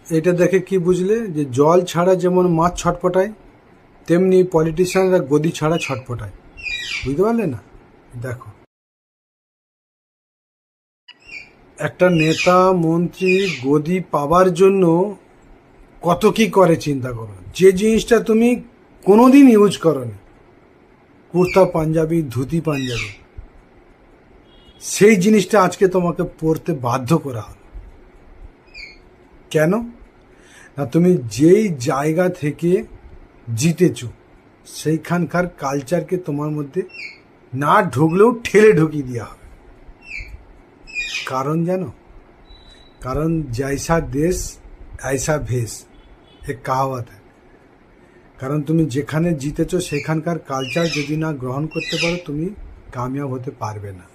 এটা দেখে কি বুঝলে যে জল ছাড়া যেমন মাছ ছটপটায় তেমনি পলিটিশিয়ানরা গদি ছাড়া ছটপটায়। বুঝতে পারলে না? দেখো, একটা নেতা মন্ত্রী গদি পাবার জন্য কত কি করে চিন্তা করো। যে জিনিসটা তুমি কোনোদিন ইউজ করোনি, কুর্তা পাঞ্জাবি, ধুতি পাঞ্জাবি, সেই জিনিসটা আজকে তোমাকে পরতে বাধ্য করা হলো। কেন না, তুমি যেই জায়গা থেকে জিতেছ সেইখানকার কালচারকে তোমার মধ্যে না ঢুকলেও ঠেলে ঢুকিয়ে দেওয়া হবে। কারণ জানো, কারণ জৈসা দেশ ऐसा भेष এক কাহাওয়াত है। কারণ তুমি যেখানে জিতেছ সেখানকার কালচার যদি না গ্রহণ করতে পারো তুমি কামিয়াব হতে পারবে না।